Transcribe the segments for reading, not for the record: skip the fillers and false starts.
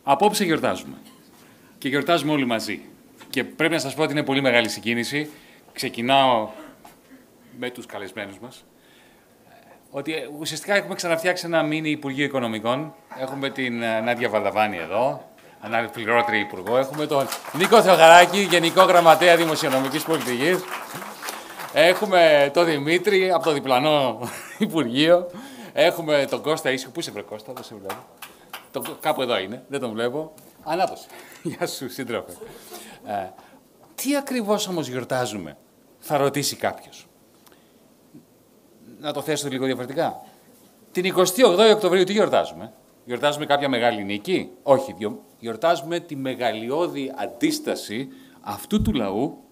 Απόψε γιορτάζουμε. Και γιορτάζουμε όλοι μαζί. Και πρέπει να σας πω ότι είναι πολύ μεγάλη συγκίνηση. Ξεκινάω με τους καλεσμένους μας. Ότι ουσιαστικά έχουμε ξαναφτιάξει ένα μίνι Υπουργείο Οικονομικών. Έχουμε την Νάντια Βαλαβάνη εδώ, αναπληρώτρια υπουργό. Έχουμε τον Νίκο Θεοχαράκη, Γενικό Γραμματέα Δημοσιονομικής Πολιτικής. Έχουμε τον Δημήτρη από το διπλανό Υπουργείο. Έχουμε τον Κώστα Ίσιο. Πού είσαι, βρε Κώστα, δεν σε βλέπω. Κάπου εδώ είναι, δεν τον βλέπω. Ανάτος. Γεια σου, σύντροφε. Τι ακριβώς όμως γιορτάζουμε, θα ρωτήσει κάποιος. Να το θέσω λίγο διαφορετικά. Την 28η Οκτωβρίου τι γιορτάζουμε? Γιορτάζουμε κάποια μεγάλη νίκη? Όχι. Γιορτάζουμε τη μεγαλειώδη αντίσταση αυτού του λαού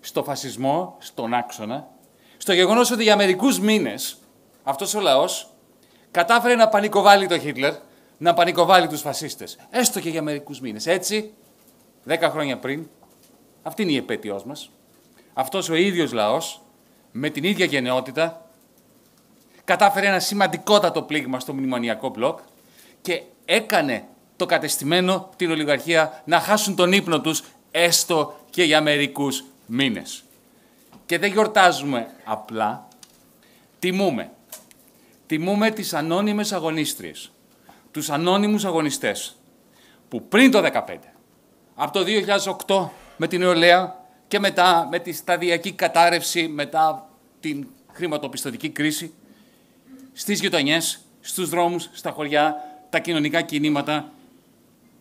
στο φασισμό, στον άξονα, στο γεγονός ότι για μερικούς μήνες αυτός ο λαός κατάφερε να πανικοβάλει τον Χίτλερ, να πανικοβάλει τους φασίστες. Έστω και για μερικούς μήνες. Έτσι, 10 χρόνια πριν, αυτή είναι η επέτειος μας, αυτός ο ίδιος λαός, με την ίδια γενναιότητα, κατάφερε ένα σημαντικότατο πλήγμα στο μνημονιακό μπλοκ και έκανε το κατεστημένο, την ολιγαρχία, να χάσουν τον ύπνο τους, έστω και για μερικούς μήνες. Και δεν γιορτάζουμε απλά, τιμούμε. Τιμούμε τις ανώνυμες αγωνίστριες, τους ανώνυμους αγωνιστές, που πριν το 2015, από το 2008 με την νεολαία και μετά με τη σταδιακή κατάρρευση, μετά την χρηματοπιστωτική κρίση, στις γειτονιές, στους δρόμους, στα χωριά, τα κοινωνικά κινήματα,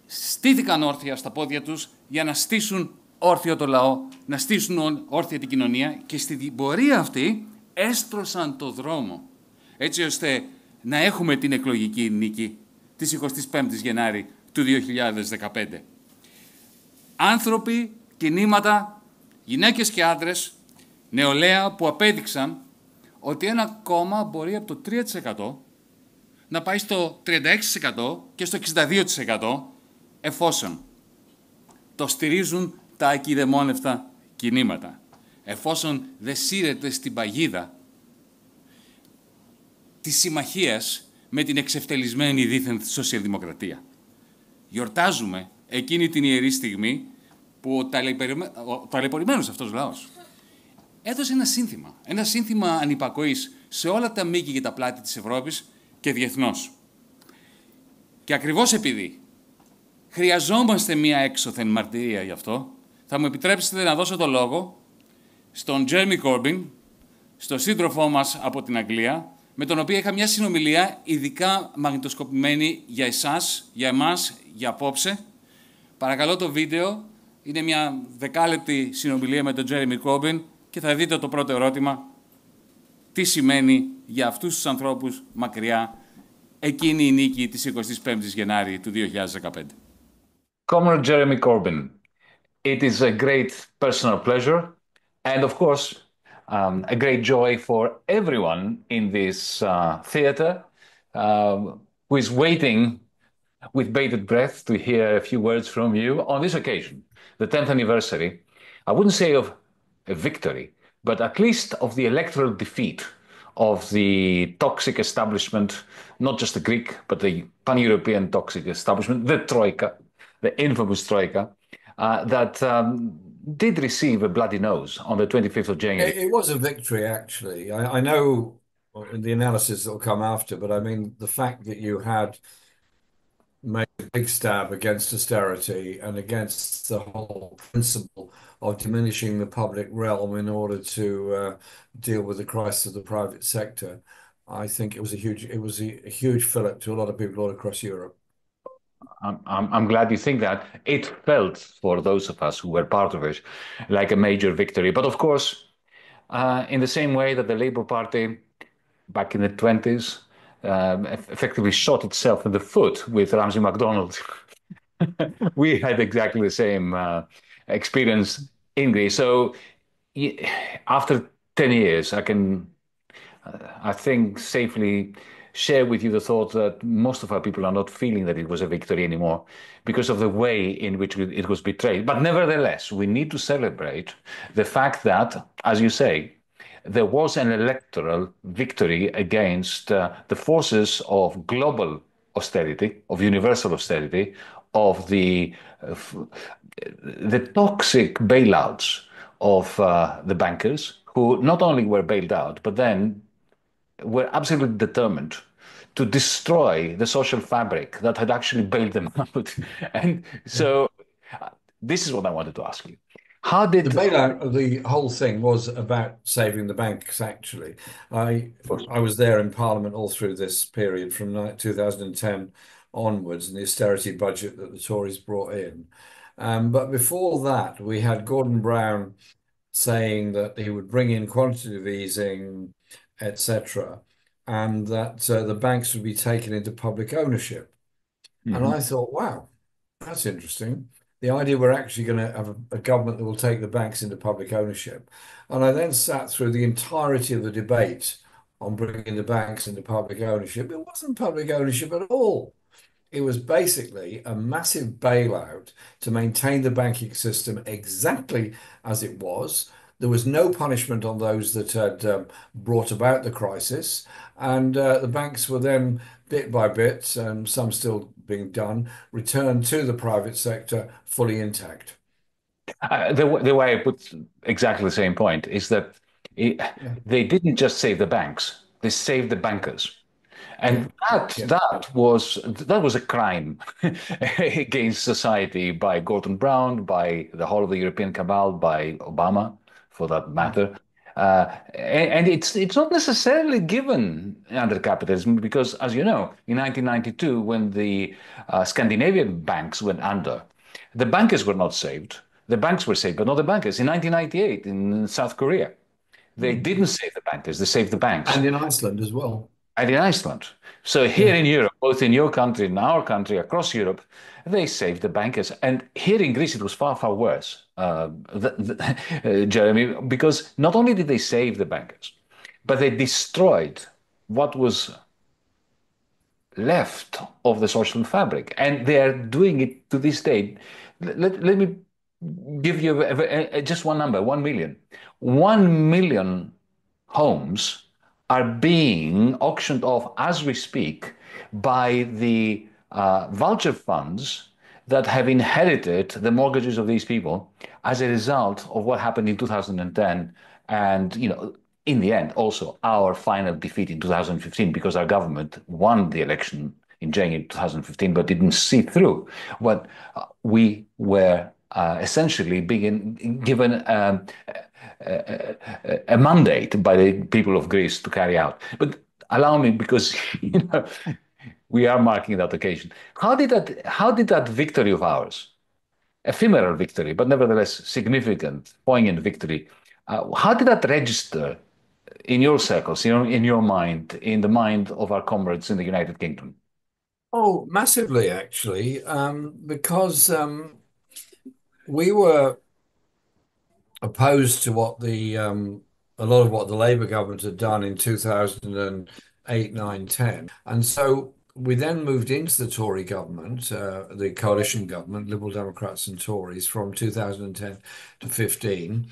στήθηκαν όρθια στα πόδια τους για να στήσουν όρθιο το λαό, να στήσουν όρθια την κοινωνία και στην πορεία αυτή έστρωσαν το δρόμο, έτσι ώστε να έχουμε την εκλογική νίκη της 25ης Γενάρη του 2015. Άνθρωποι, κινήματα, γυναίκες και άντρες, νεολαία που απέδειξαν ότι ένα κόμμα μπορεί από το 3% να πάει στο 36% και στο 62% εφόσον το στηρίζουν τα ακιδαιμόνευτα κινήματα, εφόσον δεν σύρεται στην παγίδα της συμμαχίας με την εξευτελισμένη δίθεν σοσιαλδημοκρατία. Γιορτάζουμε εκείνη την ιερή στιγμή που ο ταλαιπωρημένος αυτός λαός έδωσε ένα σύνθημα ανυπακοής σε όλα τα μήκη και τα πλάτη της Ευρώπης και διεθνώς. Και ακριβώς επειδή χρειαζόμαστε μία έξωθεν μαρτυρία γι' αυτό, θα μου επιτρέψετε να δώσω το λόγο στον Τζέρεμι Κόρμπιν, στον σύντροφό μας από την Αγγλία, με τον οποίο είχα μια συνομιλία ειδικά μαγνητοσκοπημένη για εσάς, για εμάς, για απόψε. Παρακαλώ το βίντεο, είναι μια 10λεπτη συνομιλία με τον Τζέρεμι Κόρμπιν και θα δείτε το πρώτο ερώτημα, τι σημαίνει για αυτούς τους ανθρώπους μακριά εκείνη η νίκη της 25ης Γενάρη του 2015. Comrade Jeremy Corbyn, it is a great personal pleasure and of course a great joy for everyone in this theater who is waiting with bated breath to hear a few words from you on this occasion, the 10th anniversary. I wouldn't say of a victory, but at least of the electoral defeat of the toxic establishment, not just the Greek, but the pan-European toxic establishment, the Troika, the infamous Troika, that did receive a bloody nose on the 25th of January. It was a victory, actually. I know the analysis that will come after, but I mean, the fact that you had made a big stab against austerity and against the whole principle of diminishing the public realm in order to deal with the crisis of the private sector. I think it was a huge fillip to a lot of people all across Europe. I'm glad you think that. It felt, for those of us who were part of it, like a major victory. But of course, in the same way that the Labour Party back in the 20s effectively shot itself in the foot with Ramsay MacDonald, we had exactly the same experience in Greece. So after 10 years, I think, safely share with you the thought that most of our people are not feeling that it was a victory anymore because of the way in which it was betrayed. But nevertheless, we need to celebrate the fact that, as you say, there was an electoral victory against the forces of global austerity, of universal austerity, of the toxic bailouts of the bankers, who not only were bailed out, but then were absolutely determined to destroy the social fabric that had actually bailed them out. And so this is what I wanted to ask you. How did the bailout of the whole thing was about saving the banks, actually. I was there in Parliament all through this period from 2010 onwards, and the austerity budget that the Tories brought in. But before that, we had Gordon Brown saying that he would bring in quantitative easing, etc., and that the banks would be taken into public ownership. And I thought, wow, that's interesting. The idea we're actually going to have a government that will take the banks into public ownership. And I then sat through the entirety of the debate on bringing the banks into public ownership. It wasn't public ownership at all. It was basically a massive bailout to maintain the banking system exactly as it was. There was no punishment on those that had brought about the crisis. And the banks were then, bit by bit, and some still being done, returned to the private sector fully intact. The way I put exactly the same point is that they didn't just save the banks, they saved the bankers. And that was a crime against society by Gordon Brown, by the whole of the European cabal, by Obama, for that matter. And it's not necessarily given under capitalism, because, as you know, in 1992, when the Scandinavian banks went under, the bankers were not saved. The banks were saved, but not the bankers. In 1998, in South Korea, they didn't save the bankers, they saved the banks. And in Iceland as well. And in Iceland. So here in Europe, both in your country, in our country, across Europe, they saved the bankers. And here in Greece, it was far, far worse, Jeremy, because not only did they save the bankers, but they destroyed what was left of the social fabric. And they are doing it to this day. Let me give you just one number, 1 million. 1 million homes are being auctioned off as we speak by the vulture funds that have inherited the mortgages of these people as a result of what happened in 2010, and in the end also our final defeat in 2015, because our government won the election in January 2015 but didn't see through what we were essentially being given a mandate by the people of Greece to carry out. But allow me, because we are marking that occasion. How did that victory of ours, ephemeral victory, but nevertheless significant, poignant victory, how did that register in your circles, in your mind, in the mind of our comrades in the United Kingdom? Oh, massively, actually, because we were opposed to what a lot of what the Labour government had done in 2008, 9, 10. And so we then moved into the Tory government, the coalition government, Liberal Democrats and Tories, from 2010 to 15.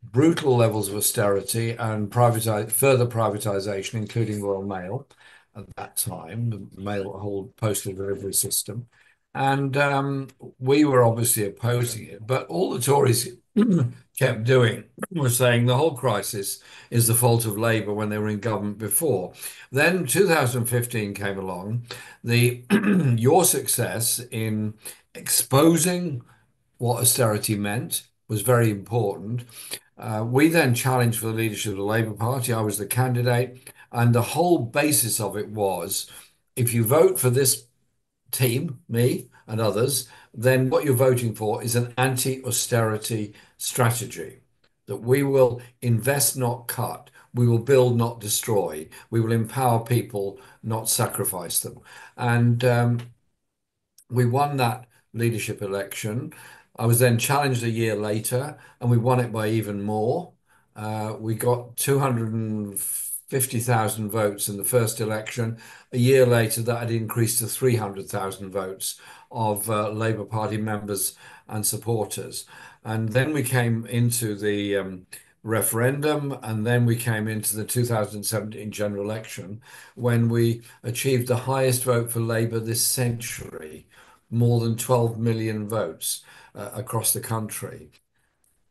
Brutal levels of austerity and further privatisation, including Royal Mail at that time, the whole postal delivery system. And we were obviously opposing it, but all the Tories kept doing was saying the whole crisis is the fault of Labour when they were in government before. Then 2015 came along. Your success in exposing what austerity meant was very important. We then challenged for the leadership of the Labour Party. I was the candidate, and the whole basis of it was, if you vote for this team, me and others, then what you're voting for is an anti-austerity strategy, that we will invest, not cut. We will build, not destroy. We will empower people, not sacrifice them. And we won that leadership election. I was then challenged a year later, and we won it by even more. We got 250,000 votes in the first election. A year later, that had increased to 300,000 votes of Labour Party members and supporters. And then we came into the referendum, and then we came into the 2017 general election, when we achieved the highest vote for Labour this century, more than 12 million votes across the country.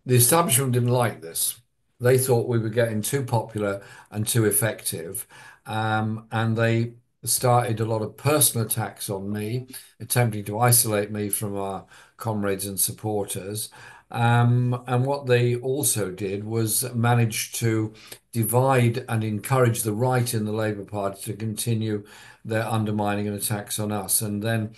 The establishment didn't like this. They thought we were getting too popular and too effective, and they started a lot of personal attacks on me, attempting to isolate me from our comrades and supporters. And what they also did was manage to divide and encourage the right in the Labour Party to continue their undermining and attacks on us. And then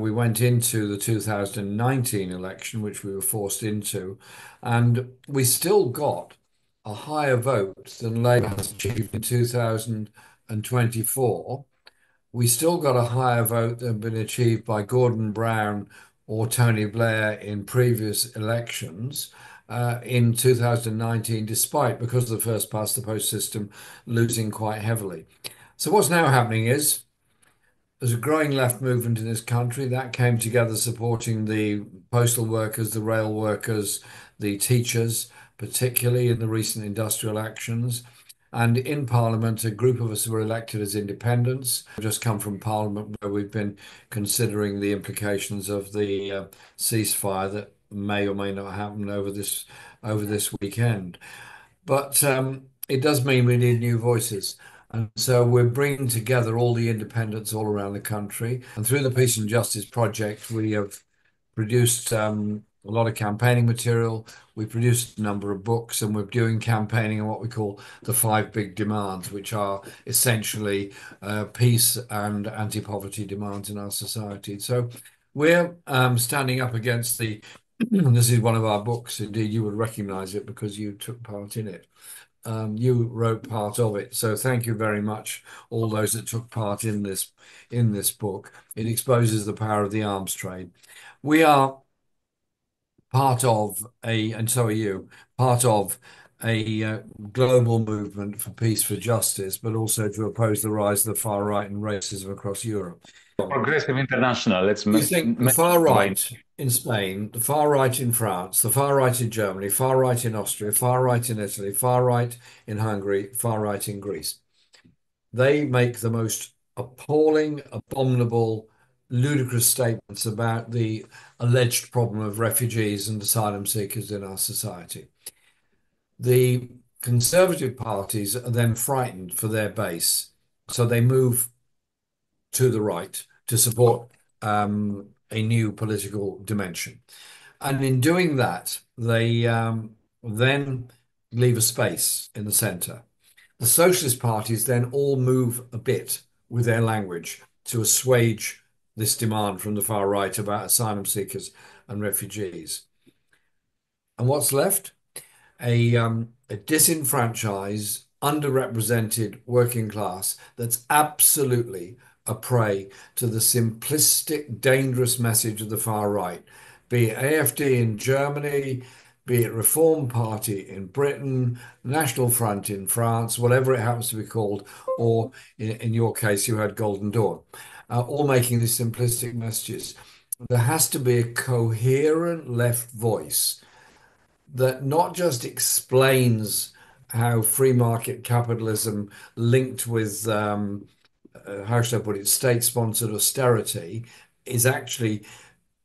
we went into the 2019 election, which we were forced into, and we still got a higher vote than Labour has achieved in 2024. We still got a higher vote than been achieved by Gordon Brown or Tony Blair in previous elections in 2019, despite, because of the first past the post system, losing quite heavily. So what's now happening is there's a growing left movement in this country that came together supporting the postal workers, the rail workers, the teachers, particularly in the recent industrial actions. And in Parliament, a group of us were elected as independents. We've just come from Parliament where we've been considering the implications of the ceasefire that may or may not happen over this weekend. But it does mean we need new voices. And so we're bringing together all the independents all around the country. And through the Peace and Justice Project, we have produced a lot of campaigning material. We produced a number of books, and we're doing campaigning on what we call the 5 big demands, which are essentially peace and anti-poverty demands in our society. So we're standing up against the, this is one of our books. Indeed, you would recognize it because you took part in it. You wrote part of it, so thank you very much, all those that took part in this book. It exposes the power of the arms trade. We are part of and so are you, part of a global movement for peace, for justice, but also to oppose the rise of the far right and racism across Europe. Progressive International. You think the far right in Spain, the far right in France, the far right in Germany, far right in Austria, far right in Italy, far right in Hungary, far right in Greece. They make the most appalling, abominable, ludicrous statements about the alleged problem of refugees and asylum seekers in our society. The conservative parties are then frightened for their base, so they move to the right to support a new political dimension. And in doing that, they then leave a space in the centre. The socialist parties then all move a bit with their language to assuage this demand from the far right about asylum seekers and refugees. And what's left? A disenfranchised, underrepresented working class that's absolutely a prey to the simplistic, dangerous message of the far right, be it AfD in Germany, be it Reform Party in Britain, National Front in France, whatever it happens to be called, or in your case, you had Golden Dawn, all making these simplistic messages. There has to be a coherent left voice that not just explains how free market capitalism linked with, how should I put it, state-sponsored austerity is actually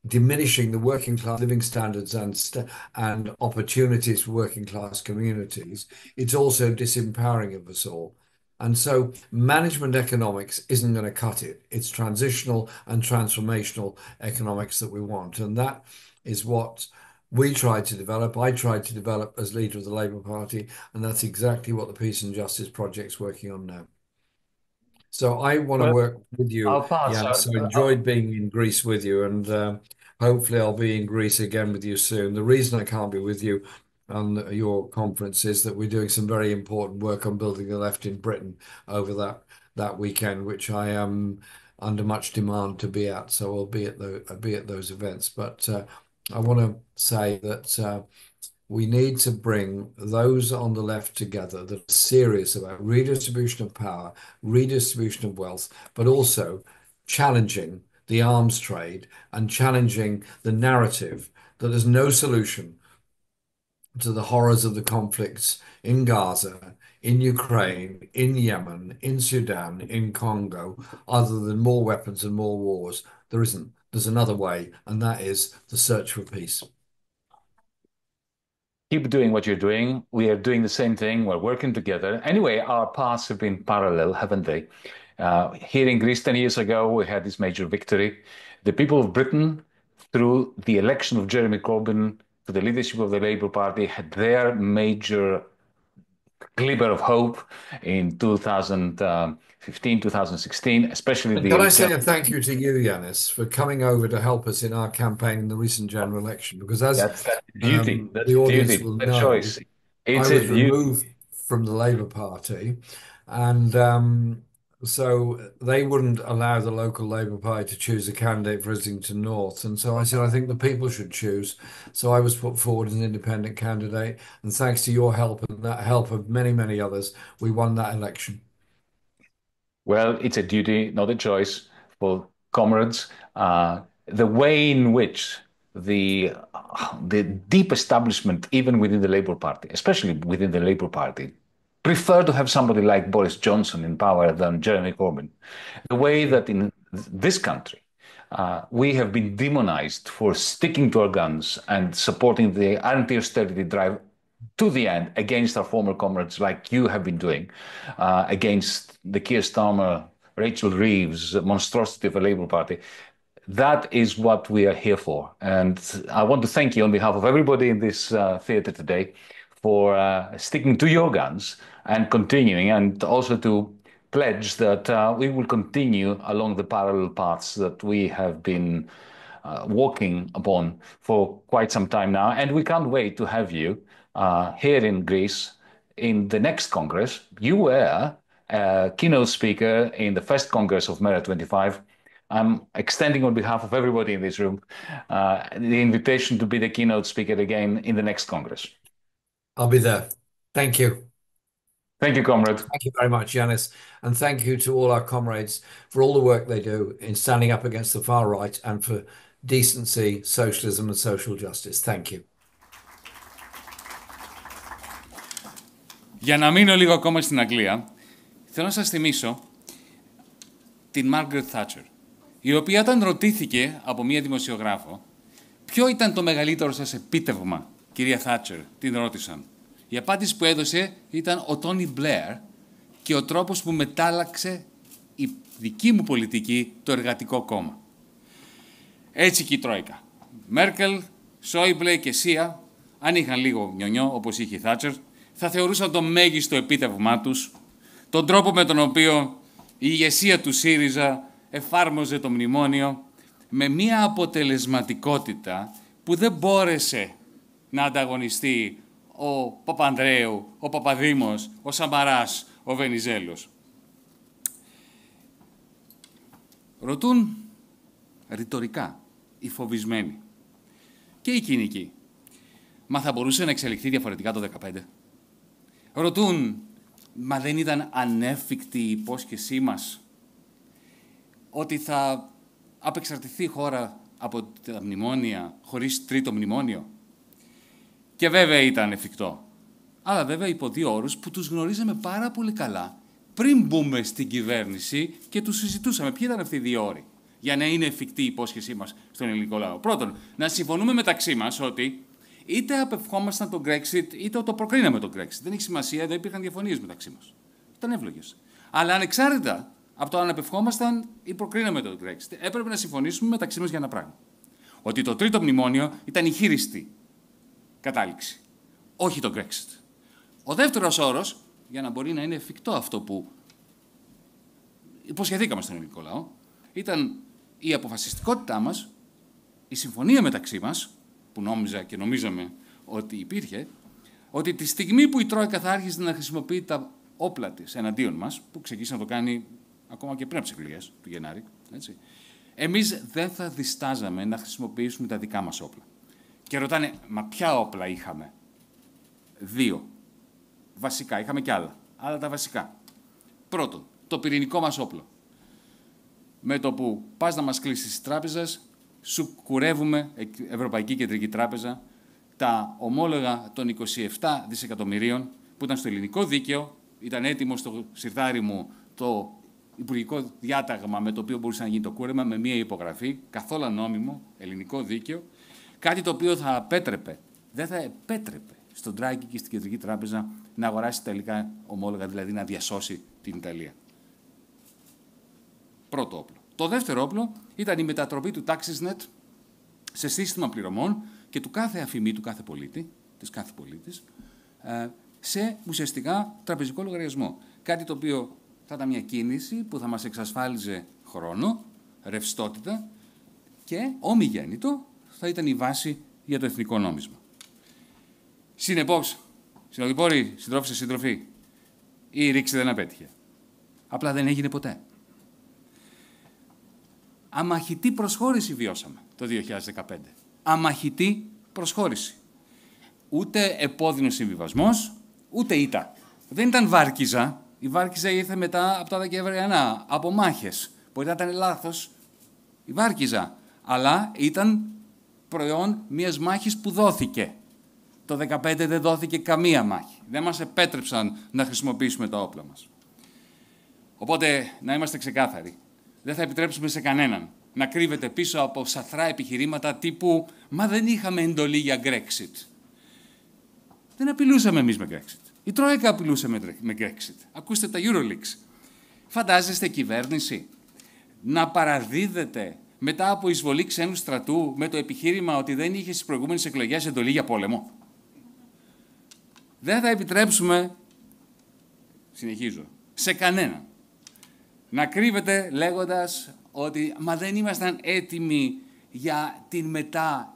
diminishing the working class living standards and opportunities for working class communities. It's also disempowering of us all. And so management economics isn't going to cut it. It's transitional and transformational economics that we want. And that is what we tried to develop. I tried to develop as leader of the Labour Party. And that's exactly what the Peace and Justice Project's working on now. So I want to work with you. Yeah, so enjoyed being in Greece with you, and hopefully I'll be in Greece again with you soon. The reason I can't be with you on your conference is that we're doing some very important work on building the left in Britain over that weekend, which I am under much demand to be at. So I'll be at those events. But I want to say that we need to bring those on the left together that are serious about redistribution of power, redistribution of wealth, but also challenging the arms trade and challenging the narrative that there's no solution to the horrors of the conflicts in Gaza, in Ukraine, in Yemen, in Sudan, in Congo, other than more weapons and more wars. There isn't. there's another way, and that is the search for peace. Keep doing what you're doing. We are doing the same thing. We're working together. Anyway, our paths have been parallel, haven't they? Here in Greece 10 years ago, we had this major victory. The people of Britain, through the election of Jeremy Corbyn to the leadership of the Labour Party, had their major glimmer of hope in 2015, 2016, especially the... Can I say a thank you to you, Yanis, for coming over to help us in our campaign in the recent general election? Because as That's duty. That's the audience duty. will The know, choice. It's I a was duty. removed from the Labour Party, and so they wouldn't allow the local Labour Party to choose a candidate for Islington North. And so I said, I think the people should choose. So I was put forward as an independent candidate. And thanks to your help and that help of many, many others, we won that election. Well, it's a duty, not a choice for comrades. The way in which the deep establishment, even within the Labour Party, especially within the Labour Party, prefer to have somebody like Boris Johnson in power than Jeremy Corbyn. The way that in this country, we have been demonized for sticking to our guns and supporting the anti-austerity drive to the end against our former comrades like you have been doing, against the Keir Starmer, Rachel Reeves monstrosity of a Labour Party. That is what we are here for. And I want to thank you on behalf of everybody in this theatre today for sticking to your guns and continuing, and also to pledge that we will continue along the parallel paths that we have been walking upon for quite some time now. And we can't wait to have you here in Greece in the next Congress. You were a keynote speaker in the first Congress of ΜέΡΑ25. I'm extending on behalf of everybody in this room the invitation to be the keynote speaker again in the next Congress. I'll be there. Thank you. Thank you, comrade. Thank you very much, Yanis. And thank you to all our comrades for all the work they do in standing up against the far right and for decency, socialism and social justice. Thank you. Για να μείνω λίγο ακόμα στην Αγγλία, θέλω να σας θυμίσω την Μάργαρετ Θάτσερ, η οποία όταν ρωτήθηκε από μία δημοσιογράφο ποιο ήταν το μεγαλύτερο σας επίτευγμα, κυρία Θάτσερ, την ρώτησαν. Η απάντηση που έδωσε ήταν ο Τόνι Μπλέαρ και ο τρόπος που μετάλλαξε η δική μου πολιτική, το Εργατικό Κόμμα. Έτσι και η Τρόικα. Μέρκελ, Σόιμπλε και Σία, αν είχαν λίγο νιονιό, όπως είχε η Θάτσερ, θα θεωρούσαν το μέγιστο επίτευγμά τους τον τρόπο με τον οποίο η ηγεσία του ΣΥΡΙΖΑ εφάρμοζε το μνημόνιο με μία αποτελεσματικότητα που δεν μπόρεσε να ανταγωνιστεί ο Παπανδρέου, ο Παπαδήμος, ο Σαμαράς, ο Βενιζέλος. Ρωτούν ρητορικά οι φοβισμένοι και οι κοινικοί. Μα θα μπορούσε να εξελιχθεί διαφορετικά το 2015. Ρωτούν, μα δεν ήταν ανέφικτη η υπόσχεσή μας ότι θα απεξαρτηθεί η χώρα από τα μνημόνια χωρίς τρίτο μνημόνιο? Και βέβαια ήταν εφικτό. Αλλά βέβαια υπό δύο όρους που τους γνωρίζαμε πάρα πολύ καλά πριν μπούμε στην κυβέρνηση και τους συζητούσαμε. Ποιοι ήταν αυτοί οι δύο όροι για να είναι εφικτή η υπόσχεσή μας στον ελληνικό λαό? Πρώτον, να συμφωνούμε μεταξύ μας ότι είτε απευχόμασταν τον Brexit, είτε το προκρίναμε τον Brexit. Δεν έχει σημασία, δεν υπήρχαν διαφωνίες μεταξύ μας. Ήταν εύλογες. Αλλά ανεξάρτητα από το αν απευχόμασταν ή προκρίναμε τον Brexit, έπρεπε να συμφωνήσουμε μεταξύ μας για ένα πράγμα. Ότι το τρίτο μνημόνιο ήταν η χείριστη κατάληξη, όχι το Brexit. Ο δεύτερος όρος, για να μπορεί να είναι εφικτό αυτό που υποσχεθήκαμε στον ελληνικό λαό, ήταν η αποφασιστικότητά μας, η συμφωνία μεταξύ μας, που νόμιζα και νομίζαμε ότι υπήρχε, ότι τη στιγμή που η Τρόικα θα άρχισε να χρησιμοποιεί τα όπλα της εναντίον μας, που ξεκίνησε να το κάνει ακόμα και πριν από τις εκλογές του Γενάρη, έτσι, εμείς δεν θα διστάζαμε να χρησιμοποιήσουμε τα δικά μας όπλα. Και ρωτάνε, μα ποια όπλα είχαμε? Δύο. Βασικά, είχαμε κι άλλα. Αλλά τα βασικά. Πρώτον, το πυρηνικό μας όπλο. Με το που πας να μας κλείσεις τις τράπεζες, σου κουρεύουμε, Ευρωπαϊκή Κεντρική Τράπεζα, τα ομόλογα των 27 δισεκατομμυρίων που ήταν στο ελληνικό δίκαιο, ήταν έτοιμο στο σιρτάρι μου το υπουργικό διάταγμα με το οποίο μπορούσε να γίνει το κούρεμα, με μία υπογραφή, καθόλου νόμιμο, ελληνικό δίκαιο, κάτι το οποίο θα απέτρεπε, δεν θα επέτρεπε στον Τράγκη και στην Κεντρική Τράπεζα να αγοράσει τελικά ομόλογα, δηλαδή να διασώσει την Ιταλία. Πρώτο όπλο. Το δεύτερο όπλο ήταν η μετατροπή του TaxisNet σε σύστημα πληρωμών και του κάθε αφημί, του κάθε πολίτη, της κάθε πολίτης, σε ουσιαστικά τραπεζικό λογαριασμό. Κάτι το οποίο θα ήταν μια κίνηση που θα μας εξασφάλιζε χρόνο, ρευστότητα και ομιγέννητο θα ήταν η βάση για το εθνικό νόμισμα. Συνεπώς, συνοδοιπόροι, συντρόφοι σε συντροφή, η ρήξη δεν απέτυχε. Απλά δεν έγινε ποτέ. Αμαχητή προσχώρηση βιώσαμε το 2015. Αμαχητή προσχώρηση. Ούτε επώδυνος συμβιβασμός, ούτε ήττα. Δεν ήταν Βάρκιζα. Η Βάρκιζα ήρθε μετά από τα Δεκεμβριανά, από μάχες. Μπορεί να ήταν λάθος η Βάρκιζα, αλλά ήταν προϊόν μιας μάχης που δόθηκε. Το 2015 δεν δόθηκε καμία μάχη. Δεν μας επέτρεψαν να χρησιμοποιήσουμε τα όπλα μας. Οπότε, να είμαστε ξεκάθαροι. Δεν θα επιτρέψουμε σε κανέναν να κρύβεται πίσω από σαθρά επιχειρήματα τύπου «Μα δεν είχαμε εντολή για Brexit». Δεν απειλούσαμε εμείς με Brexit. Η Τρόικα απειλούσε με Brexit. Ακούστε τα Euroleaks. Φαντάζεστε κυβέρνηση να παραδίδεται μετά από εισβολή ξένου στρατού με το επιχείρημα ότι δεν είχε στις προηγούμενες εκλογές εντολή για πόλεμο? Δεν θα επιτρέψουμε, συνεχίζω, σε κανέναν να κρύβεται λέγοντας ότι «Μα δεν ήμασταν έτοιμοι για την μετά,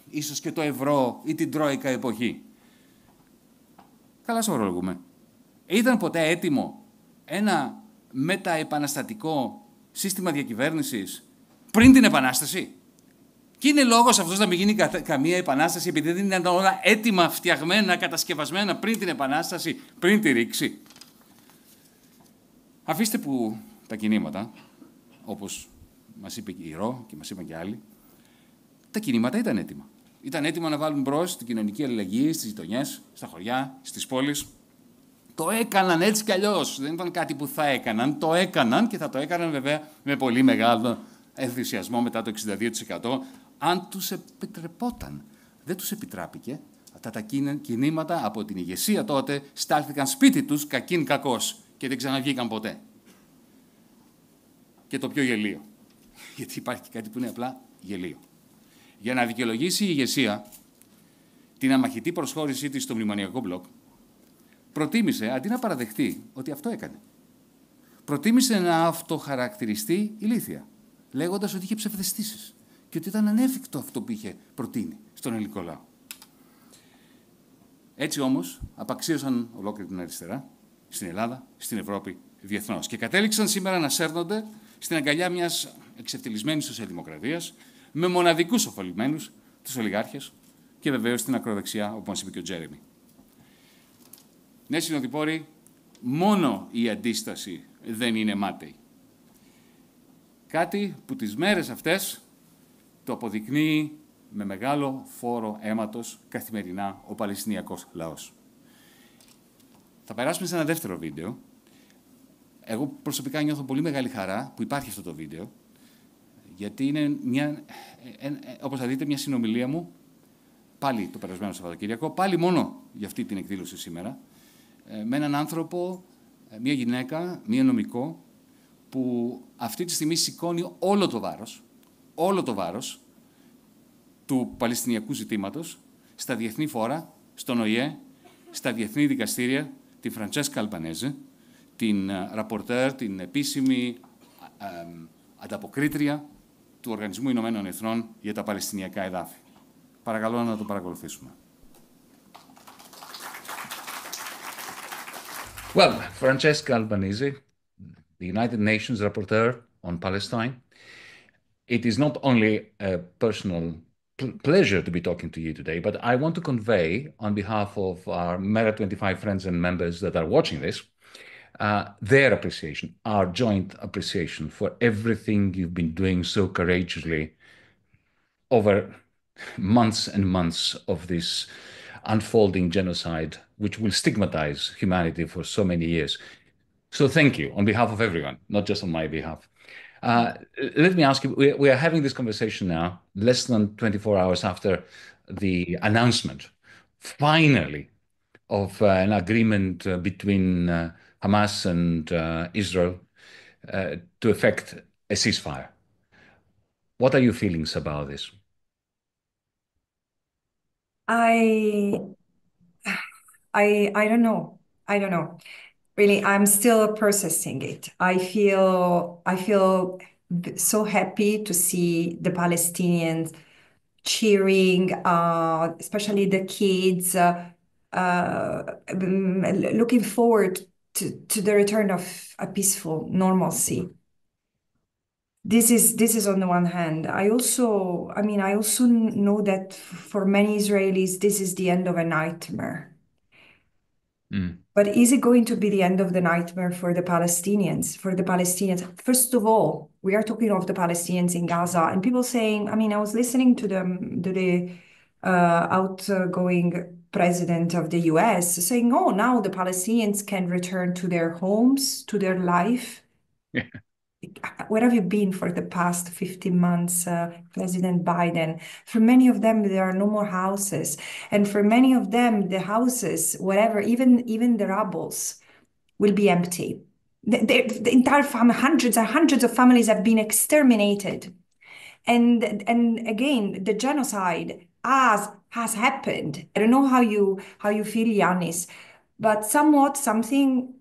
ίσως και το ευρώ ή την Τρόικα εποχή». Καλά σωρολογούμε. Ήταν ποτέ έτοιμο ένα μεταεπαναστατικό σύστημα διακυβέρνησης πριν την Επανάσταση? Και είναι λόγος αυτός να μην γίνει καμία επανάσταση επειδή δεν ήταν όλα έτοιμα, φτιαγμένα, κατασκευασμένα πριν την Επανάσταση, πριν τη ρήξη? Αφήστε που τα κινήματα, όπως μας είπε η Ρο και μας είπαν και άλλοι, τα κινήματα ήταν έτοιμα. Ήταν έτοιμα να βάλουν μπρος την κοινωνική αλληλεγγύη στις γειτονιές, στα χωριά, στις πόλεις. Το έκαναν έτσι κι αλλιώς. Δεν ήταν κάτι που θα έκαναν. Το έκαναν και θα το έκαναν βέβαια με πολύ μεγάλο ενθουσιασμό μετά το 62%, αν τους επιτρεπόταν. Δεν τους επιτράπηκε. Αυτά τα κινήματα από την ηγεσία τότε στάλθηκαν σπίτι τους κακήν κακός και δεν ξαναβγήκαν ποτέ. Και το πιο γελίο. Γιατί υπάρχει και κάτι που είναι απλά γελίο. Για να δικαιολογήσει η ηγεσία την αμαχητή προσχώρησή της στο μνημονιακό μπλοκ, προτίμησε, αντί να παραδεχτεί ότι αυτό έκανε, προτίμησε να αυτοχαρακτηριστεί ηλίθια, λέγοντας ότι είχε ψευδαισθήσεις και ότι ήταν ανέφικτο αυτό που είχε προτείνει στον ελληνικό λαό. Έτσι όμως απαξίωσαν ολόκληρη την αριστερά, στην Ελλάδα, στην Ευρώπη, διεθνώς, και κατέληξαν σήμερα να σέρνονται στην αγκαλιά μιας εξευτελισμένης σοσιαλδημοκρατίας, με μοναδικούς ωφελημένους, τους ολιγάρχες και βεβαίως στην ακροδεξιά, όπως μας είπε και ο Τζέρεμι. Ναι, συνοδοιπόροι, μόνο η αντίσταση δεν είναι μάταιη. Κάτι που τις μέρες αυτές το αποδεικνύει με μεγάλο φόρο αίματος καθημερινά ο Παλαιστινιακός λαός. Θα περάσουμε σε ένα δεύτερο βίντεο. Εγώ προσωπικά νιώθω πολύ μεγάλη χαρά που υπάρχει αυτό το βίντεο, γιατί είναι όπως θα δείτε, μια συνομιλία μου, πάλι το περασμένο Σαββατοκύριακο, πάλι μόνο για αυτή την εκδήλωση σήμερα, με έναν άνθρωπο, μια γυναίκα, μια νομικό, που αυτή τη στιγμή σηκώνει όλο το βάρος του Παλαιστινιακού ζητήματος στα διεθνή φόρα, στον ΟΗΕ, στα διεθνή δικαστήρια, την Φραντσέσκα Αλμπανέζε, την ραπορτέρ, την επίσημη ανταποκρίτρια του Οργανισμού Ηνωμένων Εθνών για τα Παλαιστινιακά εδάφη. Παρακαλώ να το παρακολουθήσουμε. Well, Francesca Albanese, the United Nations Rapporteur on Palestine, it is not only a personal pleasure to be talking to you today, but I want to convey on behalf of our ΜέΡΑ25 friends and members that are watching this, their appreciation, our joint appreciation for everything you've been doing so courageously over months and months of this unfolding genocide, which will stigmatize humanity for so many years. So thank you on behalf of everyone, not just on my behalf. Let me ask you, we are having this conversation now, less than 24 hours after the announcement, finally, of an agreement between Hamas and Israel to effect a ceasefire. What are your feelings about this? I don't know. I don't know. Really, I'm still processing it. I feel so happy to see the Palestinians cheering, especially the kids, looking forward to the return of a peaceful normalcy. This is on the one hand. I also know that for many Israelis, this is the end of a nightmare. But is it going to be the end of the nightmare for the Palestinians? For the Palestinians, first of all, we are talking of the Palestinians in Gaza, and people saying, I was listening to the outgoing president of the US saying, oh, now the Palestinians can return to their homes, to their life. Yeah. Where have you been for the past 15 months, President Biden? For many of them, there are no more houses. And for many of them, the houses, whatever, even the rubbles, will be empty. The entire family, hundreds and hundreds of families have been exterminated. And again, the genocide has happened. I don't know how you feel, Yanis, but something.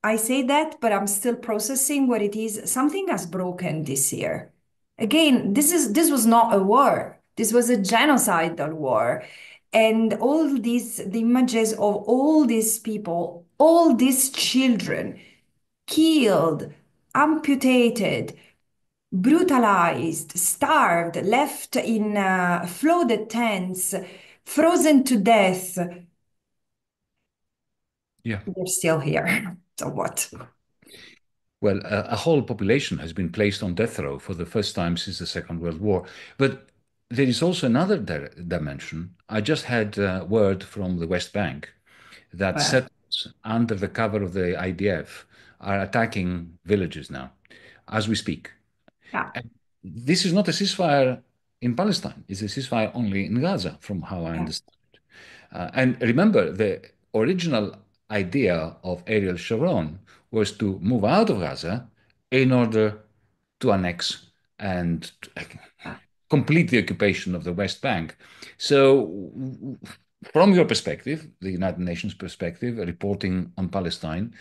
I say that, but I'm still processing what it is. Something has broken this year. Again, this was not a war. This was a genocidal war. And all the images of all these people, all these children killed, amputated, brutalized, starved, left in flooded tents, frozen to death. Yeah. They're still here. So what? Well, a whole population has been placed on death row for the first time since the Second World War. But there is also another dimension. I just had word from the West Bank that settlers under the cover of the IDF are attacking villages now, as we speak. Yeah. And this is not a ceasefire in Palestine. It's a ceasefire only in Gaza, from how I understand it. And remember, the original idea of Ariel Sharon was to move out of Gaza in order to annex and complete the occupation of the West Bank. So from your perspective, the United Nations perspective, reporting on Palestine,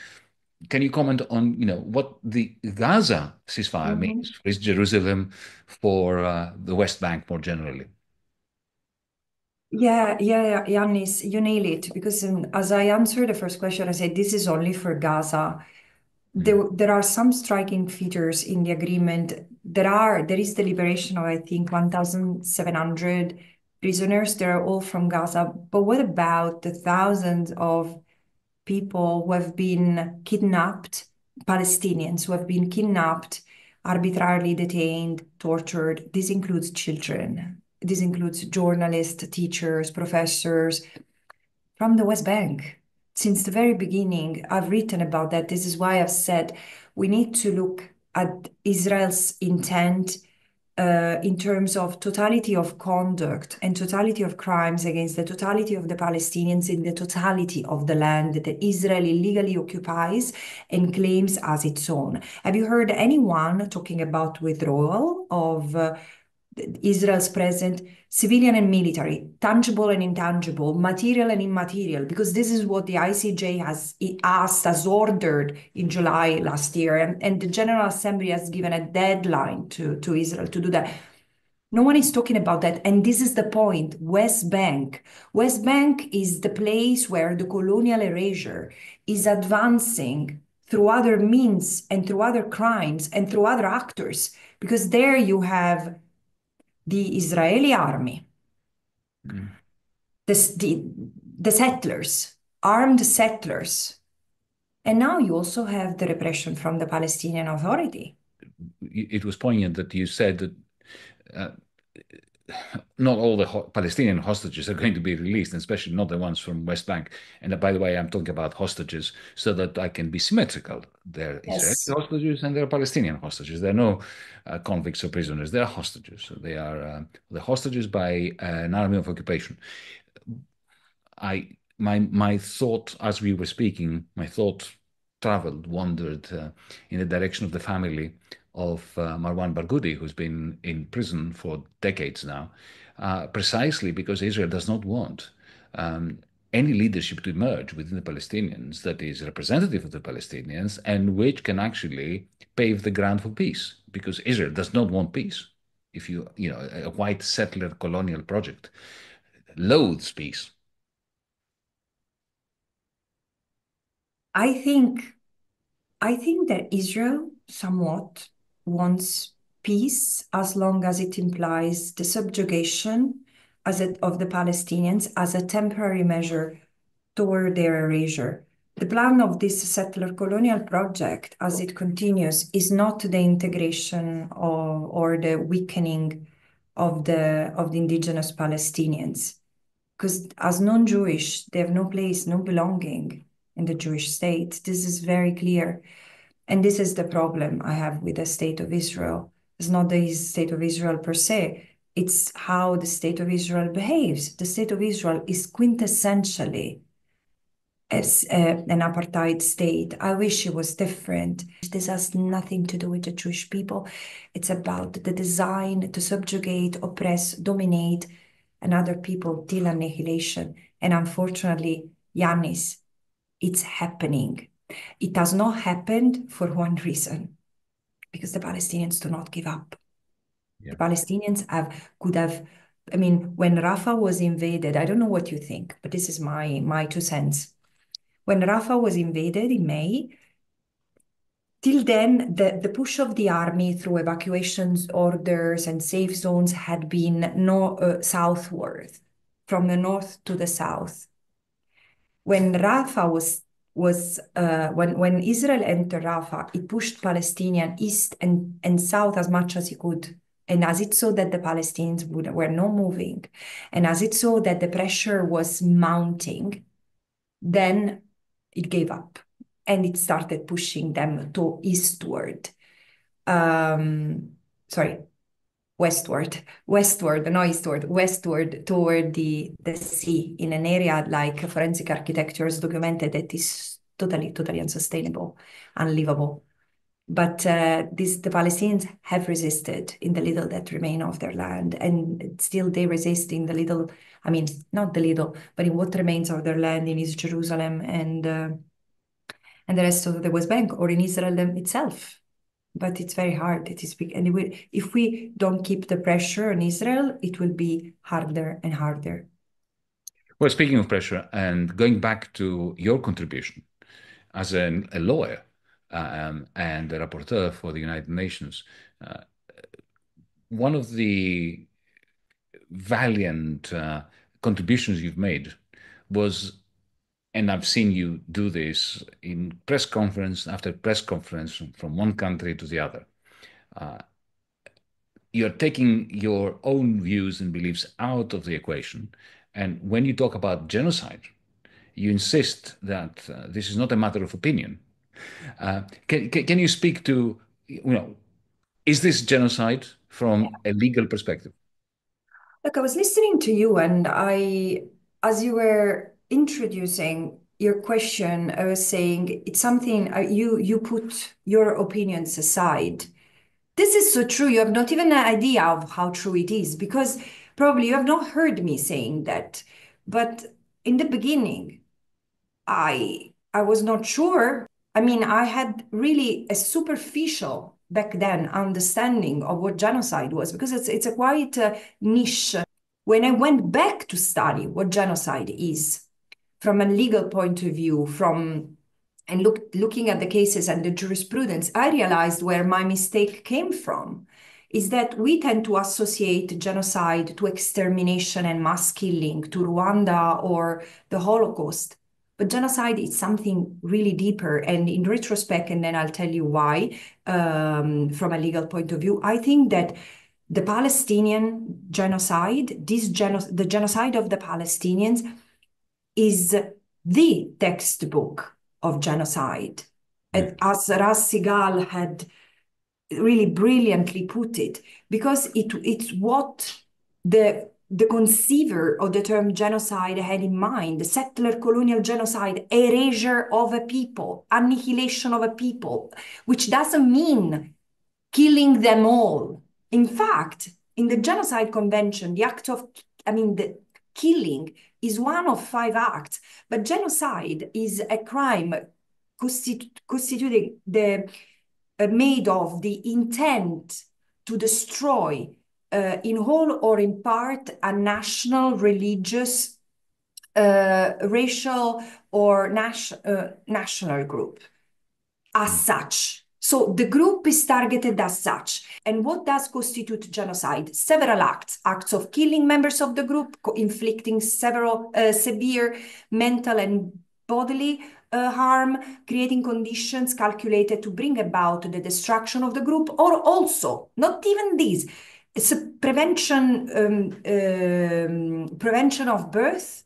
can you comment on, what the Gaza ceasefire means for East Jerusalem, for the West Bank more generally? Yeah, Yannis, you nail it. Because as I answered the first question, I said this is only for Gaza. There are some striking features in the agreement. There is the liberation of, I think, 1,700 prisoners. They're all from Gaza. But what about the thousands of people who have been kidnapped, Palestinians who have been kidnapped, arbitrarily detained, tortured? This includes children. This includes journalists, teachers, professors from the West Bank. Since the very beginning, I've written about that. This is why I've said we need to look at Israel's intent in terms of totality of conduct and totality of crimes against the totality of the Palestinians in the totality of the land that Israel illegally occupies and claims as its own. Have you heard anyone talking about withdrawal of Israel's present, civilian and military, tangible and intangible, material and immaterial? Because this is what the ICJ has ordered in July last year, and the General Assembly has given a deadline to Israel to do that. No one is talking about that, and this is the point. West Bank is the place where the colonial erasure is advancing through other means and through other crimes and through other actors, because there you have the Israeli army, the settlers, armed settlers. And now you also have the repression from the Palestinian Authority. It was poignant that you said that not all the Palestinian hostages are going to be released, and especially not the ones from West Bank. And by the way, I'm talking about hostages so that I can be symmetrical. There are Israeli hostages and there are Palestinian hostages. There are no convicts or prisoners. They are hostages. So they are the hostages by an army of occupation. My thought, as we were speaking, my thought wandered in the direction of the family of Marwan Barghouti, who's been in prison for decades now, precisely because Israel does not want any leadership to emerge within the Palestinians that is representative of the Palestinians and which can actually pave the ground for peace, because Israel does not want peace. If a white settler colonial project loathes peace. I think that Israel somewhat wants peace as long as it implies the subjugation of the Palestinians as a temporary measure toward their erasure. The plan of this settler colonial project, as it continues, is not the integration or the weakening of the indigenous Palestinians, because as non-Jewish, they have no place, no belonging in the Jewish state. This is very clear. And this is the problem I have with the state of Israel. It's not the state of Israel per se, it's how the state of Israel behaves. The state of Israel is quintessentially as an apartheid state. I wish it was different. This has nothing to do with the Jewish people. It's about the design to subjugate, oppress, dominate another people till annihilation. And unfortunately, Yanis, it's happening. It has not happened for one reason, because the Palestinians do not give up. Yeah. The Palestinians could have, I mean, when Rafah was invaded, I don't know what you think, but this is my 2 cents. When Rafah was invaded in May, till then, the push of the army through evacuations orders and safe zones had been southward, from the north to the south. When Rafah when Israel entered Rafah, it pushed Palestinian east and south as much as it could. And as it saw that the Palestinians were not moving, and as it saw that the pressure was mounting, then it gave up and it started pushing them to eastward. Westward, not eastward, westward toward the sea, in an area like forensic architecture has documented that is totally unsustainable, unlivable. But the Palestinians have resisted in the little that remain of their land, and still they resist in the little, I mean, not the little, but in what remains of their land in East Jerusalem and the rest of the West Bank, or in Israel itself. But it's very hard. It is big, and if we don't keep the pressure on Israel, it will be harder and harder. Well, speaking of pressure, and going back to your contribution as a lawyer and a rapporteur for the United Nations, one of the valiant contributions you've made was, and I've seen you do this in press conference after press conference from one country to the other. You're taking your own views and beliefs out of the equation. And when you talk about genocide, you insist that this is not a matter of opinion. Can you speak to, is this genocide from a legal perspective? Look, I was listening to you, and as you were introducing your question, I was saying it's something you put your opinions aside. This is so true. You have not even an idea of how true it is, because probably you have not heard me saying that. But in the beginning, I was not sure. I mean, I had really a superficial back then understanding of what genocide was, because it's a quite niche. When I went back to study what genocide is from a legal point of view, looking at the cases and the jurisprudence, I realized where my mistake came from is that we tend to associate genocide to extermination and mass killing, to Rwanda or the Holocaust. But genocide is something really deeper. And in retrospect, and then I'll tell you why, from a legal point of view, I think that the Palestinian genocide, the genocide of the Palestinians, is the textbook of genocide. As Ras Sigal had really brilliantly put it, because it's what the conceiver of the term genocide had in mind: the settler colonial genocide, erasure of a people, annihilation of a people, which doesn't mean killing them all. In fact, in the Genocide Convention, the killing is one of 5 acts, but genocide is a crime constituting made of the intent to destroy in whole or in part a national, religious, racial, or national group as such. So the group is targeted as such. And what does constitute genocide? Several acts of killing members of the group, inflicting several severe mental and bodily harm, creating conditions calculated to bring about the destruction of the group, or also, not even these, it's a prevention of birth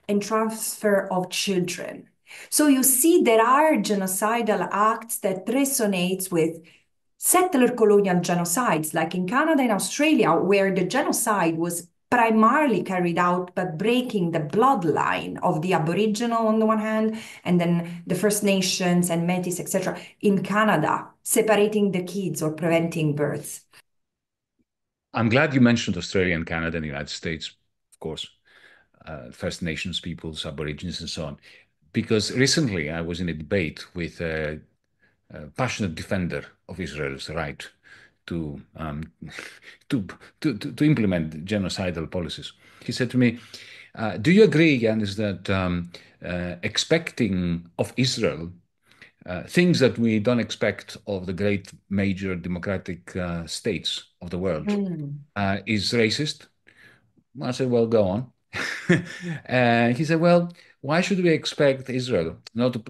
and transfer of children. So you see, there are genocidal acts that resonate with settler colonial genocides, like in Canada and Australia, where the genocide was primarily carried out by breaking the bloodline of the Aboriginal on the one hand, and then the First Nations and Métis, etc. In Canada, separating the kids or preventing births. I'm glad you mentioned Australia and Canada and the United States, of course, First Nations peoples, Aborigines, and so on. Because recently I was in a debate with a passionate defender of Israel's right to implement genocidal policies. He said to me, do you agree, Yanis, that expecting of Israel things that we don't expect of the great major democratic states of the world is racist? I said, well, go on. He said, well, why should we expect Israel not to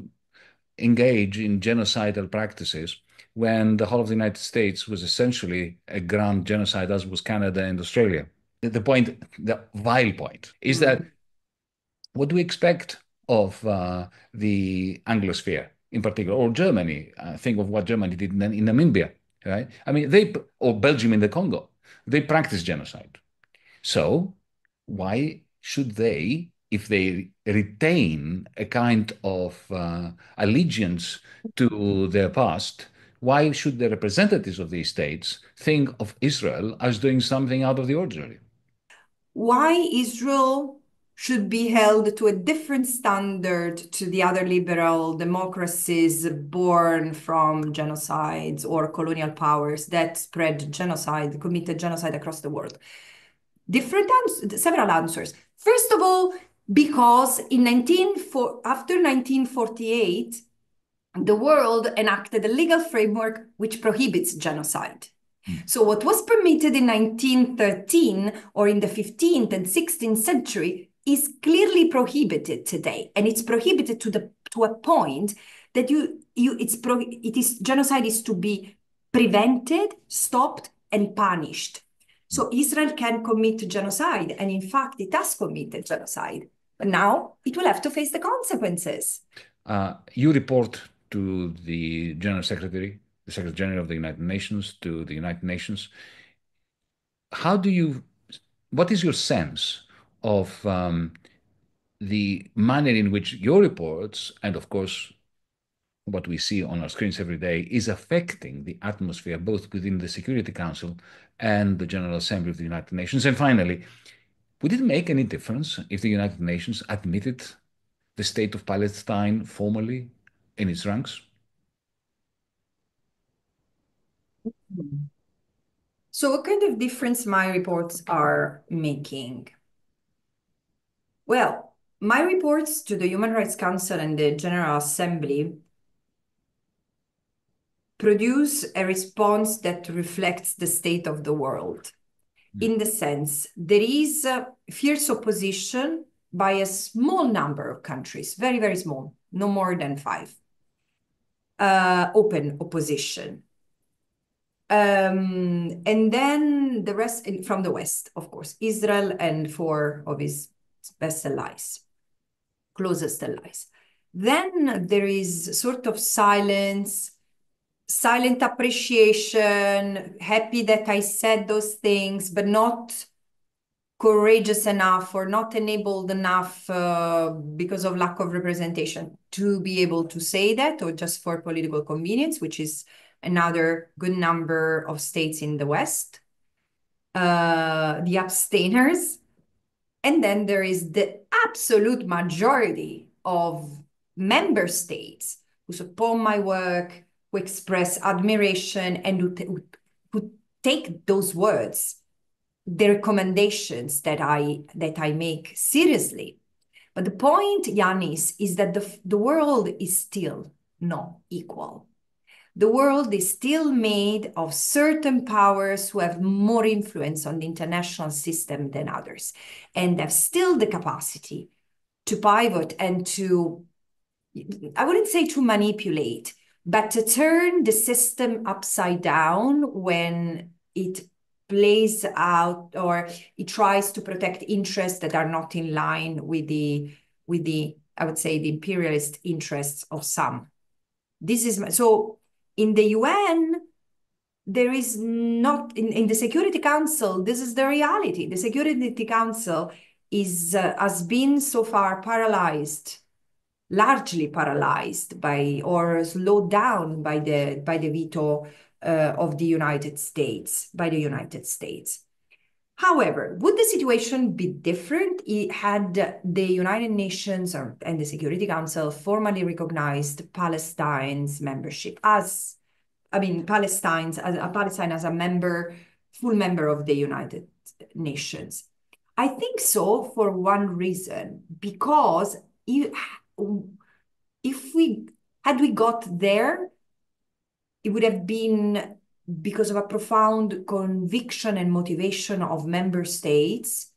engage in genocidal practices when the whole of the United States was essentially a grand genocide, as was Canada and Australia? The point, the vile point, is that what do we expect of the Anglosphere in particular, or Germany? Think of what Germany did in Namibia, right? I mean, or Belgium in the Congo, they practice genocide. So why should they, if they retain a kind of allegiance to their past, why should the representatives of these states think of Israel as doing something out of the ordinary? Why Israel should be held to a different standard to the other liberal democracies born from genocides or colonial powers that spread genocide, committed genocide across the world? Several answers. First of all, because after 1948, the world enacted a legal framework which prohibits genocide. So what was permitted in 1913 or in the 15th and 16th century is clearly prohibited today, and it's prohibited to a point that genocide is to be prevented, stopped, and punished. So Israel can commit genocide, and in fact, it has committed genocide. But now it will have to face the consequences. You report to the General Secretary, the Secretary General of the United Nations, to the United Nations. What is your sense of the manner in which your reports, and of course, what we see on our screens every day, is affecting the atmosphere both within the Security Council and the General Assembly of the United Nations? And finally, would it make any difference if the United Nations admitted the state of Palestine formally in its ranks? So what kind of difference my reports are making? Well, my reports to the Human Rights Council and the General Assembly produce a response that reflects the state of the world. In the sense, there is a fierce opposition by a small number of countries, very, very small, no more than 5, open opposition. And then the rest from the West, of course, Israel and 4 of his best allies, closest allies. Then there is sort of silence, silent appreciation, happy that I said those things, but not courageous enough or not enabled enough because of lack of representation to be able to say that, or just for political convenience, which is another good number of states in the West, the abstainers. And then there is the absolute majority of member states who support my work, who express admiration, and who take those words, the recommendations that I make seriously. But the point, Yanis, is that the world is still not equal. The world is still made of certain powers who have more influence on the international system than others, and have still the capacity to pivot and to, I wouldn't say to manipulate, but to turn the system upside down when it plays out or it tries to protect interests that are not in line with the I would say the imperialist interests of some. This is so in the UN there is not in the Security Council, this is the reality. The Security Council is has been so far paralyzed, largely paralyzed by or slowed down by the veto of the United States, by the United States. However, would the situation be different had the United Nations and the Security Council formally recognized Palestine's membership as, I mean, Palestine as a member, full member of the United Nations? I think so for one reason, because had we got there, it would have been because of a profound conviction and motivation of member states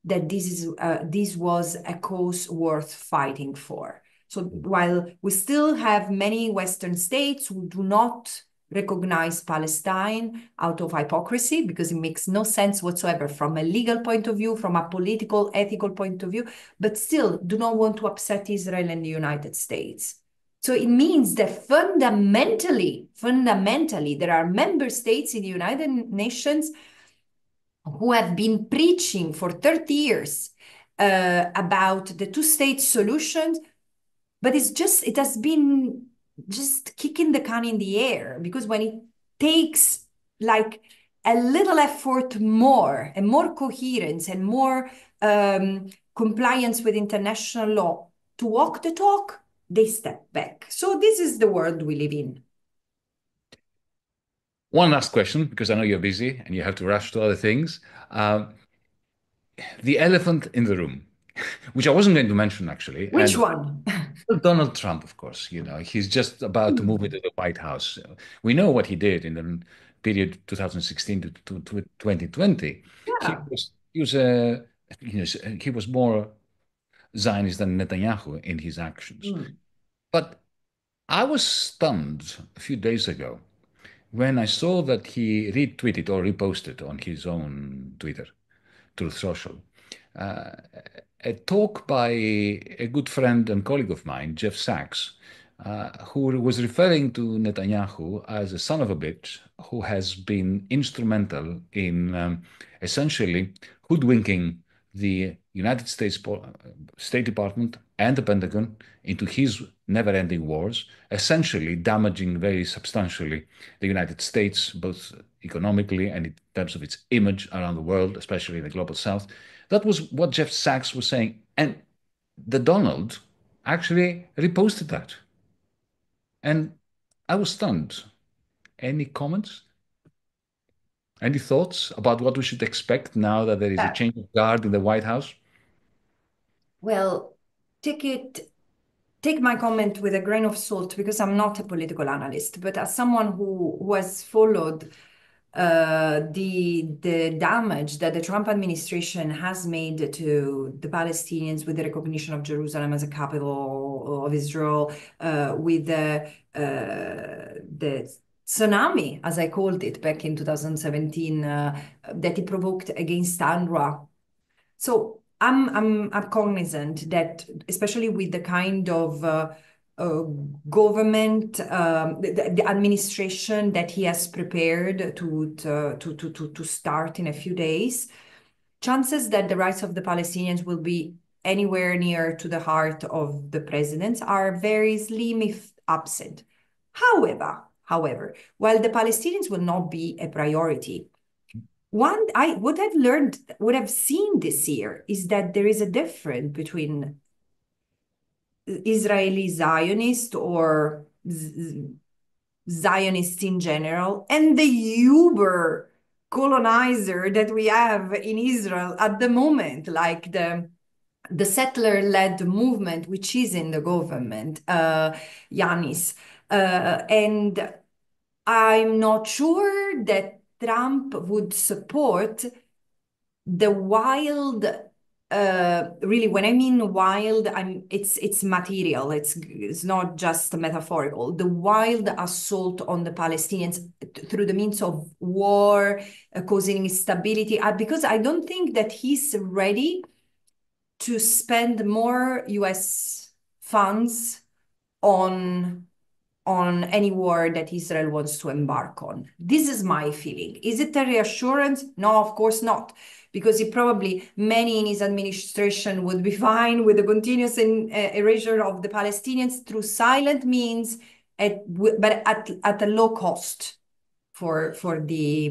that this was a cause worth fighting for. So while we still have many Western states who do not recognize Palestine out of hypocrisy, because it makes no sense whatsoever from a legal point of view, from a political, ethical point of view, but still do not want to upset Israel and the United States. So it means that fundamentally, there are member states in the United Nations who have been preaching for 30 years about the two-state solution, but it has been just kicking the can in the air, because when it takes like a little effort more and more coherence and more compliance with international law to walk the talk, they step back. So this is the world we live in. One last question, because I know you're busy and you have to rush to other things. The elephant in the room, which I wasn't going to mention actually. Which one? Donald Trump, of course. He's just about to move into the White House. We know what he did in the period 2016 to 2020. Yeah. He was more Zionist than Netanyahu in his actions. But I was stunned a few days ago when I saw that he retweeted or reposted on his own Twitter, Truth Social, a talk by a good friend and colleague of mine, Jeff Sachs, who was referring to Netanyahu as a son of a bitch who has been instrumental in essentially hoodwinking the United States State Department and the Pentagon into his never-ending wars, essentially damaging very substantially the United States, both economically and in terms of its image around the world, especially in the global south. That was what Jeff Sachs was saying. And the Donald actually reposted that. And I was stunned. Any comments? Any thoughts about what we should expect now that there is a change of guard in the White House? Well, take my comment with a grain of salt, because I'm not a political analyst, but as someone who has followed the damage that the Trump administration has made to the Palestinians with the recognition of Jerusalem as a capital of Israel, with the tsunami, as I called it back in 2017, that he provoked against UNRWA. So I'm cognizant that, especially with the kind of government, the administration that he has prepared to start in a few days, chances that the rights of the Palestinians will be anywhere near to the heart of the presidents are very slim, if absent. However, while the Palestinians will not be a priority, what I've learned, what I've seen this year is that there is a difference between Israeli Zionist or Zionists in general and the Uber colonizer that we have in Israel at the moment, like the settler-led movement, which is in the government, Yanis. And I'm not sure that Trump would support the wild, really, when I mean wild, it's material, it's not just metaphorical, the wild assault on the Palestinians through the means of war, causing instability, because I don't think that he's ready to spend more US funds on any war that Israel wants to embark on. This is my feeling. Is it a reassurance? No, of course not, because many in his administration would be fine with the continuous erasure of the Palestinians through silent means, but at a low cost for the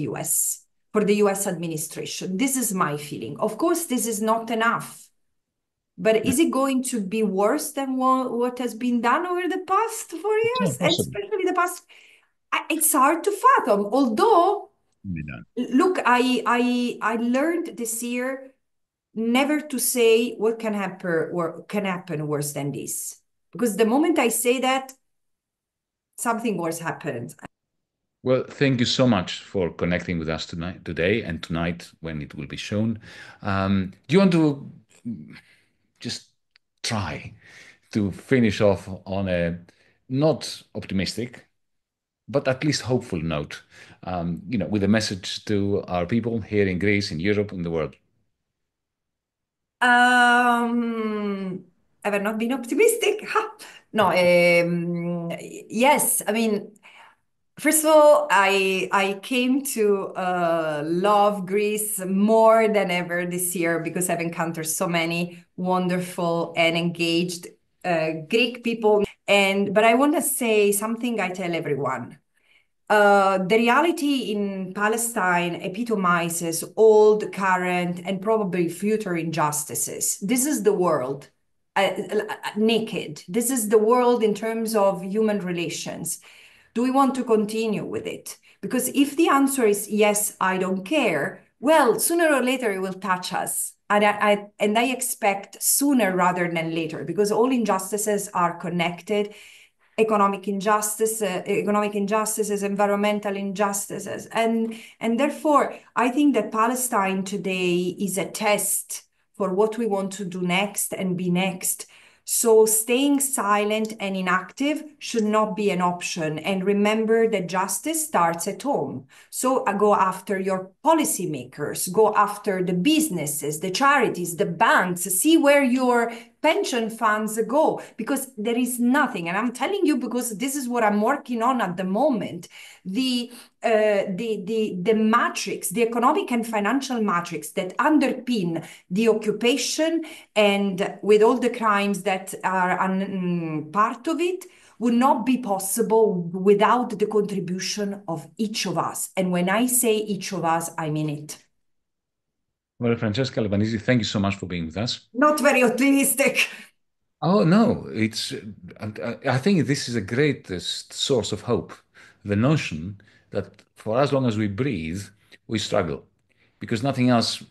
US, for the US administration. This is my feeling. Of course, this is not enough. But is it going to be worse than what has been done over the past 4 years? Especially the past, it's hard to fathom. Although, look, I learned this year never to say what can happen worse than this. Because the moment I say that, something worse happens. Well, thank you so much for connecting with us today and tonight when it will be shown. Do you want to just try to finish off on a not optimistic, but at least hopeful note, with a message to our people here in Greece, in Europe, in the world? Have I not been optimistic? No, yes, I mean, first of all, I came to love Greece more than ever this year because I've encountered so many wonderful and engaged Greek people. But I want to say something I tell everyone. The reality in Palestine epitomizes old, current, and probably future injustices. This is the world naked. This is the world in terms of human relations. Do we want to continue with it? Because if the answer is yes, I don't care, well, sooner or later it will touch us. And I expect sooner rather than later, because all injustices are connected. Economic injustices, environmental injustices. And therefore, I think that Palestine today is a test for what we want to do next and be next. So staying silent and inactive should not be an option. And remember that justice starts at home. So go after your policymakers, go after the businesses, the charities, the banks, see where your pension funds go, because there is nothing. And I'm telling you, because this is what I'm working on at the moment. The matrix, the economic and financial matrix that underpin the occupation and with all the crimes that are part of it would not be possible without the contribution of each of us. And when I say each of us, I mean it. Well, Francesca Albanese, thank you so much for being with us. Not very optimistic. Oh, no, I think this is a greatest source of hope. The notion that for as long as we breathe, we struggle, because nothing else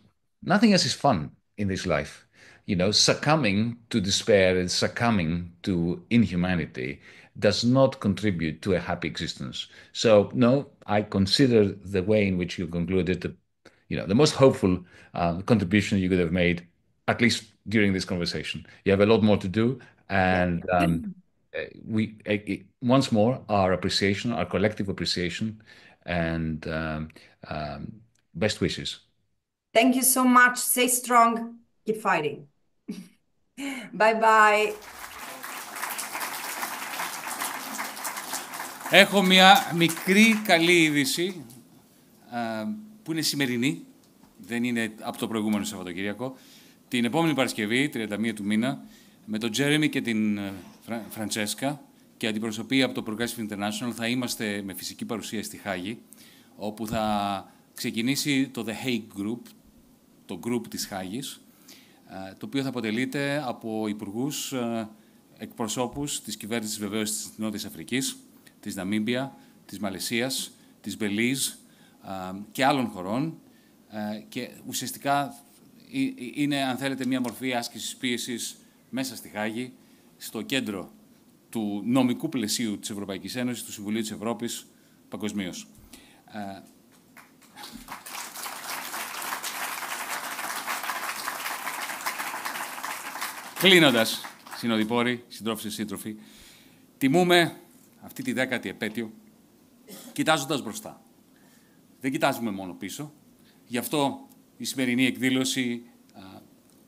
is fun in this life. Succumbing to despair and succumbing to inhumanity does not contribute to a happy existence. So, no, I consider the way in which you concluded the most hopeful contribution you could have made, at least during this conversation. You have a lot more to do, and once more, our appreciation, our collective appreciation, and best wishes. Thank you so much. Stay strong. Keep fighting. Bye-bye. Έχω μια μικρή καλή είδηση που είναι σημερινή. Δεν είναι από το προηγούμενο Σαββατοκύριακο. Την επόμενη Παρασκευή, 31 του μήνα, με τον Τζέρεμι και την Φραντσέσκα και αντιπροσωπεία από το Progressive International θα είμαστε με φυσική παρουσία στη Χάγη, όπου θα ξεκινήσει το The Hague Group, το group της Χάγης, το οποίο θα αποτελείται από υπουργούς, εκπροσώπους της κυβέρνησης βεβαίως της Νότιας Αφρικής, της Ναμίμπια, της Μαλαισίας, της Μπελίζ και άλλων χωρών, και ουσιαστικά είναι, αν θέλετε, μια μορφή άσκησης πίεσης μέσα στη Χάγη, στο κέντρο του νομικού πλαισίου της Ευρωπαϊκής Ένωσης, του Συμβουλίου της Ευρώπης παγκοσμίως. Κλείνοντας, συνοδοιπόροι, συντρόφισσες, σύντροφοι, τιμούμε αυτή τη 10η επέτειο κοιτάζοντας μπροστά. Δεν κοιτάζουμε μόνο πίσω. Γι' αυτό η σημερινή εκδήλωση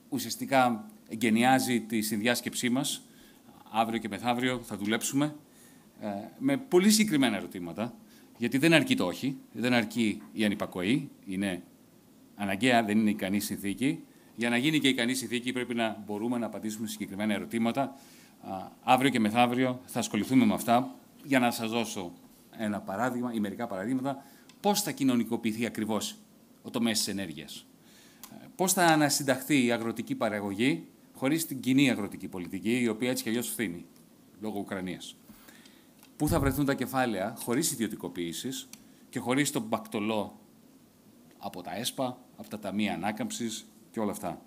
ουσιαστικά εγκαινιάζει τη συνδιάσκεψή μας. Αύριο και μεθαύριο θα δουλέψουμε με πολύ συγκεκριμένα ερωτήματα, γιατί δεν αρκεί το όχι, δεν αρκεί η ανυπακοή, είναι αναγκαία, δεν είναι ικανή συνθήκη. Για να γίνει και ικανή συνθήκη πρέπει να μπορούμε να απαντήσουμε σε συγκεκριμένα ερωτήματα. Αύριο και μεθαύριο θα ασχοληθούμε με αυτά, για να σας δώσω ένα παράδειγμα ή μερικά παραδείγματα, πώς θα κοινωνικοποιηθεί ακριβώς ο τομέας της ενέργειας. Πώς θα ανασυνταχθεί η αγροτική παραγωγή χωρίς την κοινή αγροτική πολιτική, η οποία έτσι κι αλλιώς φθήνει, λόγω Ουκρανίας. Πού θα βρεθούν τα κεφάλαια χωρίς ιδιωτικοποίησης και χωρίς τον μπακτολό από τα ΕΣΠΑ, από τα ταμεία ανάκαμψης και όλα αυτά.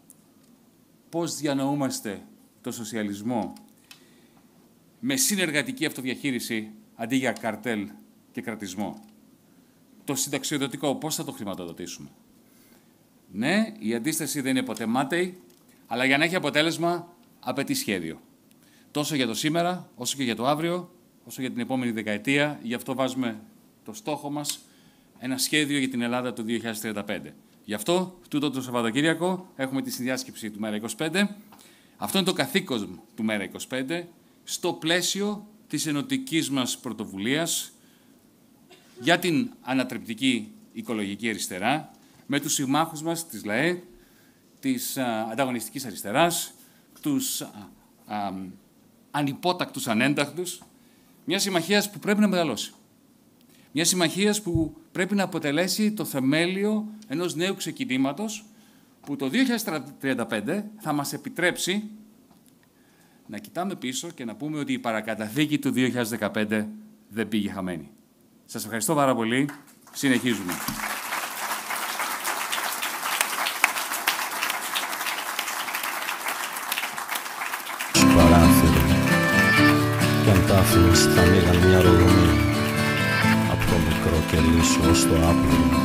Πώς διανοούμαστε το σοσιαλισμό με συνεργατική αυτοδιαχείριση αντί για καρτέλ και κρατισμό. Το συνταξιοδοτικό πώς θα το χρηματοδοτήσουμε. Ναι, η αντίσταση δεν είναι ποτέ μάταιη, αλλά για να έχει αποτέλεσμα απαιτεί σχέδιο. Τόσο για το σήμερα, όσο και για το αύριο, όσο για την επόμενη δεκαετία. Γι' αυτό βάζουμε το στόχο μας, ένα σχέδιο για την Ελλάδα του 2035. Γι' αυτό, τούτο το Σαββατοκύριακο, έχουμε τη συνδιάσκεψη του ΜέΡΑ25. Αυτό είναι το καθήκον του ΜέΡΑ25, στο πλαίσιο της ενωτικής μας πρωτοβουλίας για την ανατρεπτική οικολογική αριστερά, με τους συμμάχους μας της ΛΑΕ, της ανταγωνιστικής αριστεράς, τους ανυπότακτους ανένταχτους, μια συμμαχία που πρέπει να μεγαλώσει. Μια συμμαχία που πρέπει να αποτελέσει το θεμέλιο ενός νέου ξεκινήματος που το 2035 θα μας επιτρέψει να κοιτάμε πίσω και να πούμε ότι η παρακαταθήκη του 2015 δεν πήγε χαμένη. Σας ευχαριστώ πάρα πολύ. Συνεχίζουμε. Παράθυρο κι αν τα άφηνες θα ανοίγαν μια ρογμή από το μικρό κελί σου ως το άπλυρο.